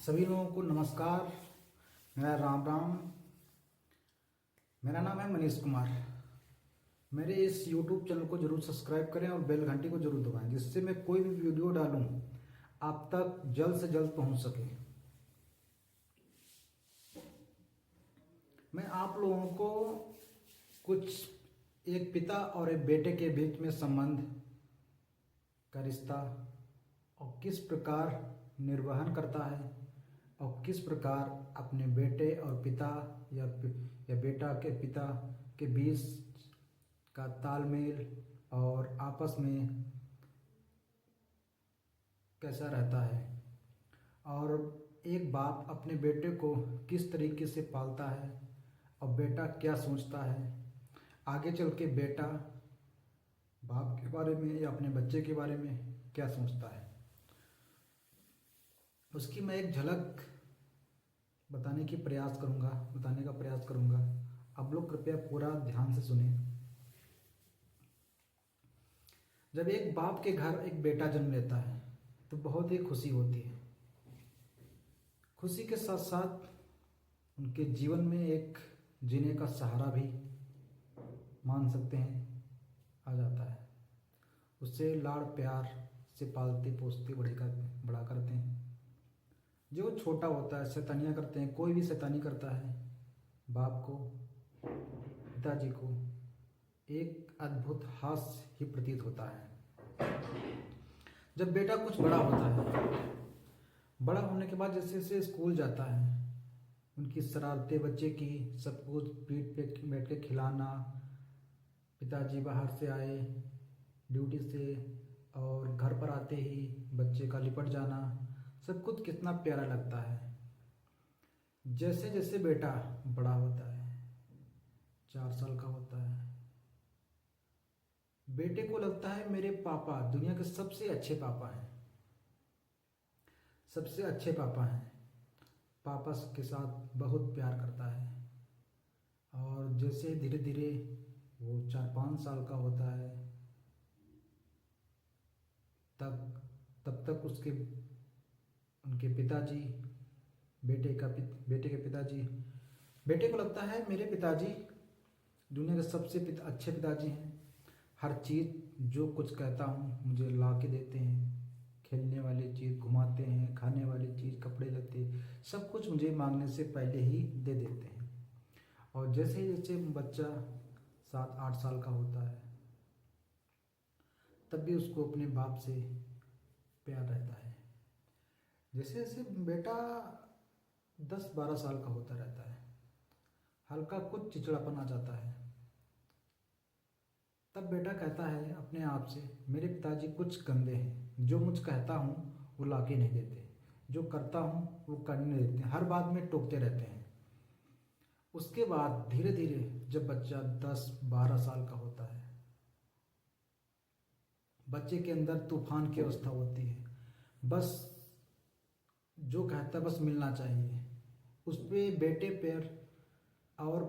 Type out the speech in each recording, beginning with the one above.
सभी लोगों को नमस्कार। मेरा राम राम। मेरा नाम है मनीष कुमार। मेरे इस YouTube चैनल को जरूर सब्सक्राइब करें और बेल घंटी को जरूर दबाएं, जिससे मैं कोई भी वीडियो डालूं आप तक जल्द से जल्द पहुंच सके। मैं आप लोगों को कुछ एक पिता और एक बेटे के बीच में संबंध का रिश्ता और किस प्रकार निर्वहन करता है और किस प्रकार अपने बेटे और पिता या बेटा के पिता के बीच का तालमेल और आपस में कैसा रहता है, और एक बाप अपने बेटे को किस तरीके से पालता है और बेटा क्या सोचता है, आगे चल के बेटा बाप के बारे में या अपने बच्चे के बारे में क्या सोचता है, उसकी मैं एक झलक बताने का प्रयास करूंगा। आप लोग कृपया पूरा ध्यान से सुने। जब एक बाप के घर एक बेटा जन्म लेता है तो बहुत ही खुशी होती है। खुशी के साथ साथ उनके जीवन में एक जीने का सहारा भी मान सकते हैं आ जाता है। उससे लाड़ प्यार से पालते पोसते बड़ा करते हैं। जो छोटा होता है शैतानियाँ करते हैं, कोई भी शैतानी करता है बाप को पिताजी को एक अद्भुत हास्य ही प्रतीत होता है। जब बेटा कुछ बड़ा होता है, बड़ा होने के बाद जैसे जैसे स्कूल जाता है, उनकी शरारतें बच्चे की सब कुछ पीठ पे बैठ के खिलाना, पिताजी बाहर से आए ड्यूटी से और घर पर आते ही बच्चे का लिपट जाना, सब कुछ कितना प्यारा लगता है। जैसे जैसे बेटा बड़ा होता है, 4 साल का होता है, बेटे को लगता है मेरे पापा दुनिया के सबसे अच्छे पापा हैं, सबसे अच्छे पापा हैं। पापा के साथ बहुत प्यार करता है। और जैसे धीरे धीरे वो 4-5 साल का होता है, तब तक उनके पिताजी बेटे के पिताजी, बेटे को लगता है मेरे पिताजी दुनिया के सबसे अच्छे पिताजी हैं। हर चीज़ जो कुछ कहता हूँ मुझे ला के देते हैं, खेलने वाली चीज़ घुमाते हैं, खाने वाली चीज़ कपड़े लत्ते सब कुछ मुझे मांगने से पहले ही दे देते हैं। और जैसे जैसे बच्चा 7-8 साल का होता है तब भी उसको अपने बाप से प्यार रहता है। जैसे जैसे बेटा 10-12 साल का होता रहता है, हल्का कुछ चिड़चिड़ापन आ जाता है, तब बेटा कहता है अपने आप से मेरे पिताजी कुछ गंदे हैं, जो मुझ कहता हूँ वो लाके नहीं देते, जो करता हूँ वो करने नहीं देते, हर बात में टोकते रहते हैं। उसके बाद धीरे धीरे जब बच्चा 10-12 साल का होता है, बच्चे के अंदर तूफान की अवस्था होती है। बस जो कहता है बस मिलना चाहिए, उस पर बेटे पैर और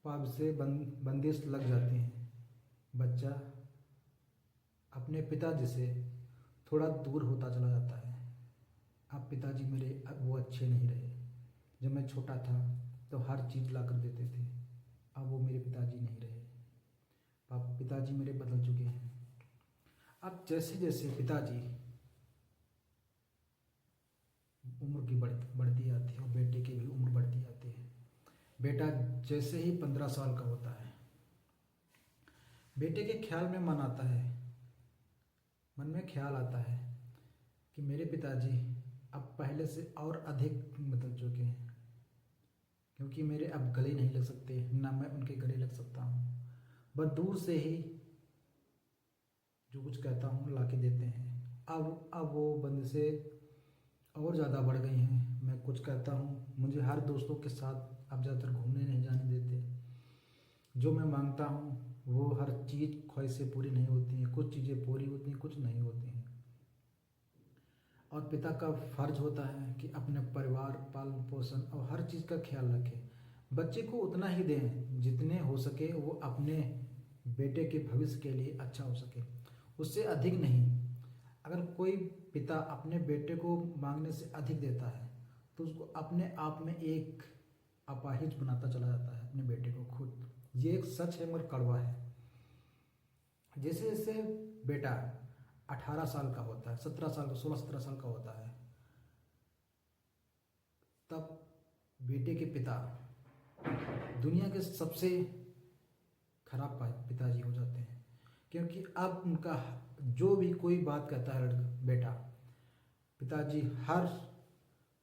पाप से बंदिश लग जाती हैं। बच्चा अपने पिताजी से थोड़ा दूर होता चला जाता है। अब पिताजी मेरे वो अच्छे नहीं रहे। जब मैं छोटा था तो हर चीज़ ला कर देते थे, अब वो मेरे पिताजी नहीं रहे। पिताजी मेरे बदल चुके हैं। अब जैसे जैसे पिताजी उम्र की बढ़ती आती है और बेटे की भी उम्र बढ़ती आती है। बेटा जैसे ही 15 साल का होता है, बेटे के मन में ख्याल आता है कि मेरे पिताजी अब पहले से और अधिक बदल चुके हैं, क्योंकि मेरे अब गले नहीं लग सकते, ना मैं उनके गले लग सकता हूँ। बस दूर से ही जो कुछ कहता हूँ ला के देते हैं। अब वो बंदिशें और ज़्यादा बढ़ गई हैं। मैं कुछ कहता हूँ मुझे हर दोस्तों के साथ अब ज़्यादातर घूमने नहीं जाने देते। जो मैं मांगता हूँ वो हर चीज़ ख्वाहिशें पूरी नहीं होती हैं, कुछ चीज़ें पूरी होती हैं, कुछ नहीं होती हैं। और पिता का फर्ज होता है कि अपने परिवार पालन पोषण और हर चीज़ का ख्याल रखे। बच्चे को उतना ही दें जितने हो सके वो अपने बेटे के भविष्य के लिए अच्छा हो सके, उससे अधिक नहीं। अगर कोई पिता अपने बेटे को मांगने से अधिक देता है तो उसको अपने आप में एक अपाहिज बनाता चला जाता है अपने बेटे को खुद। ये एक सच है मगर कड़वा है। जैसे जैसे बेटा 18 साल का होता है, 17 साल का, 16-17 साल का होता है, तब बेटे के पिता दुनिया के सबसे खराब पिताजी हो जाते हैं। क्योंकि अब उनका जो भी कोई बात कहता है लड़का बेटा, पिताजी हर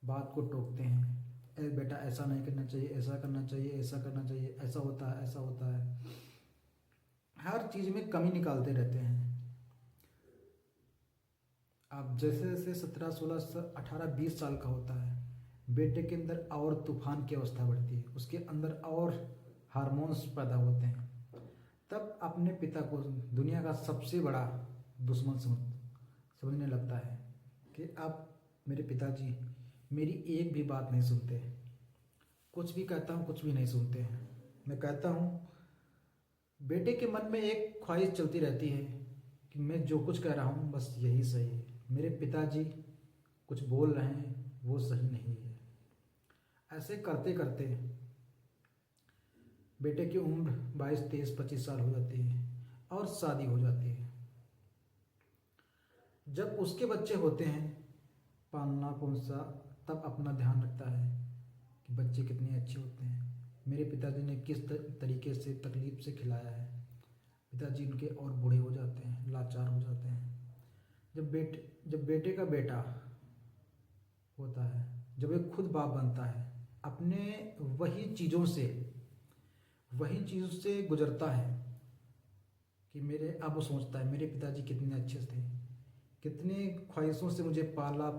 बात को टोकते हैं। बेटा ऐसा नहीं करना चाहिए, ऐसा करना चाहिए, ऐसा करना चाहिए, ऐसा होता है, ऐसा होता है। हर चीज़ में कमी निकालते रहते हैं। अब जैसे जैसे 17, 16, 18, 20 साल का होता है, बेटे के अंदर और तूफान की अवस्था बढ़ती है, उसके अंदर और हार्मोन्स पैदा होते हैं। तब अपने पिता को दुनिया का सबसे बड़ा दुश्मन समझने लगता है कि अब मेरे पिताजी मेरी एक भी बात नहीं सुनते, कुछ भी कहता हूँ कुछ भी नहीं सुनते हैं। मैं कहता हूँ, बेटे के मन में एक ख्वाहिश चलती रहती है कि मैं जो कुछ कह रहा हूँ बस यही सही है, मेरे पिताजी कुछ बोल रहे हैं वो सही नहीं है। ऐसे करते करते बेटे की उम्र 22, 23, 25 साल हो जाती है और शादी हो जाती है। जब उसके बच्चे होते हैं, पालना पोसना, तब अपना ध्यान रखता है कि बच्चे कितने अच्छे होते हैं, मेरे पिताजी ने किस तरीके से तकलीफ से खिलाया है। पिताजी उनके और बूढ़े हो जाते हैं, लाचार हो जाते हैं। जब बेटे का बेटा होता है, जब एक खुद बाप बनता है, अपने वही चीज़ों से गुजरता है कि अब वो सोचता है मेरे पिताजी कितने अच्छे थे, कितनी ख्वाहिशों से मुझे पाला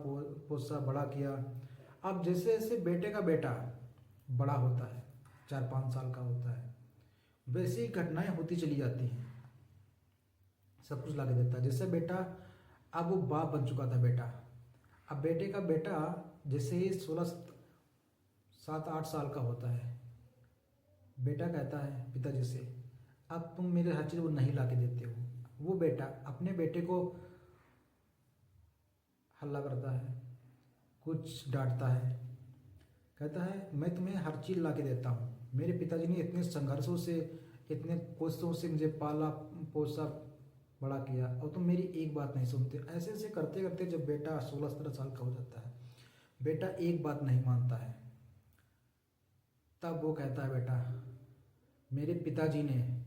पोसा बड़ा किया। अब जैसे जैसे बेटे का बेटा बड़ा होता है, 4-5 साल का होता है, वैसे ही घटनाएं होती चली जाती हैं, सब कुछ ला के देता है। जैसे बेटा, अब वो बाप बन चुका था बेटा, अब बेटे का बेटा जैसे ही 7-8 साल का होता है, बेटा कहता है पिताजी से, अब तुम मेरे हर चीज़ वो नहीं ला के देते हो। वो बेटा अपने बेटे को हल्ला करता है, कुछ डांटता है, कहता है मैं तुम्हें हर चीज़ ला के देता हूँ, मेरे पिताजी ने इतने संघर्षों से, इतने कोशिशों से मुझे पाला पोसा बड़ा किया और तुम मेरी एक बात नहीं सुनते। ऐसे ऐसे करते करते जब बेटा 16-17 साल का हो जाता है, बेटा एक बात नहीं मानता है, तब वो कहता है बेटा मेरे पिताजी ने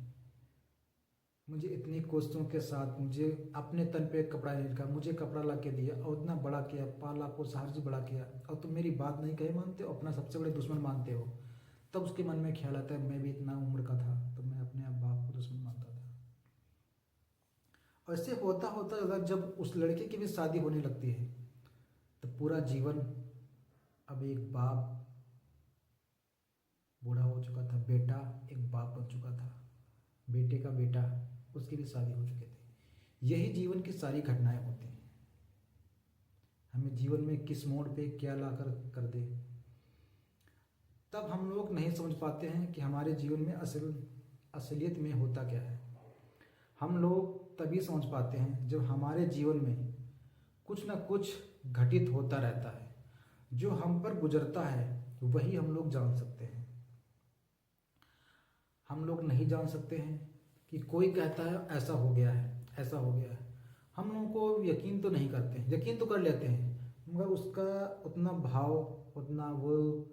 मुझे इतनी कोशिशों के साथ मुझे अपने तन पे कपड़ा नहीं रखा, मुझे कपड़ा ला के दिया और इतना बड़ा किया, पाला पोसा हर चीज़ बड़ा किया, और तुम मेरी बात नहीं कहे मानते हो, अपना सबसे बड़े दुश्मन मानते हो। तब उसके मन में ख्याल आता है मैं भी इतना उम्र का था तो मैं अपने बाप को दुश्मन मानता था। और ऐसे होता होता जब उस लड़के की भी शादी होने लगती है, तो पूरा जीवन, अब एक बाप बूढ़ा हो चुका था, बेटा एक बाप बन चुका था, बेटे का बेटा, उसकी भी शादी हो चुके थे। यही जीवन की सारी घटनाएं होती हैं। हमें जीवन में किस मोड़ पे क्या ला कर दे, तब हम लोग नहीं समझ पाते हैं कि हमारे जीवन में असलियत में होता क्या है। हम लोग तभी समझ पाते हैं जब हमारे जीवन में कुछ ना कुछ घटित होता रहता है, जो हम पर गुजरता है वही हम लोग जान सकते हैं। हम लोग नहीं जान सकते हैं कि कोई कहता है ऐसा हो गया है, ऐसा हो गया है, हम लोगों को यकीन तो नहीं करते हैं, यकीन तो कर लेते हैं मगर उसका उतना भाव, उतना वो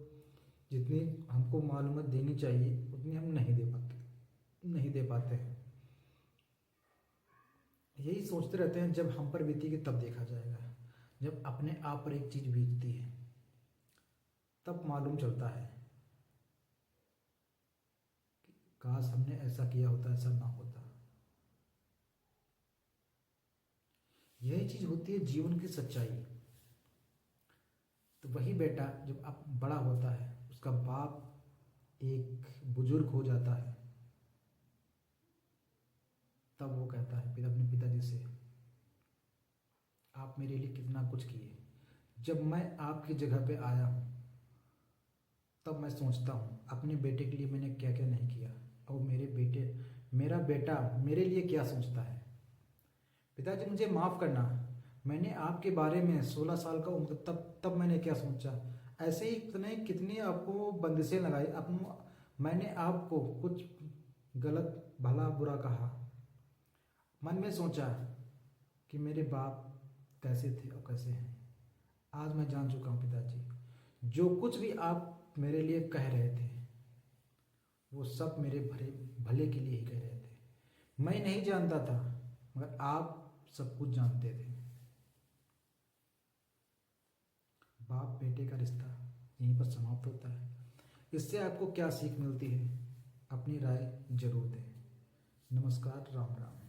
जितनी हमको मालूमात देनी चाहिए उतनी हम नहीं दे पाते हैं। यही सोचते रहते हैं जब हम पर बीतेगी तब देखा जाएगा। जब अपने आप पर एक चीज़ बीतती है तब मालूम चलता है कि काश हमने ऐसा किया होता, ऐसा ना होता। यही चीज़ होती है जीवन की सच्चाई। तो वही बेटा जब अब बड़ा होता है, उसका बाप एक बुजुर्ग हो जाता है, तब वो कहता है अपने पिताजी से, आप मेरे लिए कितना कुछ किए, जब मैं आपकी जगह पे आया हूँ तब मैं सोचता हूँ अपने बेटे के लिए मैंने क्या क्या नहीं किया, और मेरा बेटा मेरे लिए क्या सोचता है। पिताजी मुझे माफ़ करना, मैंने आपके बारे में 16 साल का उम्र तब तब मैंने क्या सोचा। ऐसे ही कितने कितनी आपको बंदिशें लगाई, मैंने आपको कुछ गलत भला बुरा कहा। मन में सोचा कि मेरे बाप कैसे थे और कैसे हैं। आज मैं जान चुका हूँ पिताजी, जो कुछ भी आप मेरे लिए कह रहे थे वो सब मेरे भले भले के लिए ही कह रहे थे। मैं नहीं जानता था, मगर आप सब कुछ जानते थे। बाप बेटे का रिश्ता यहीं पर समाप्त होता है। इससे आपको क्या सीख मिलती है, अपनी राय जरूर दें। नमस्कार, राम राम।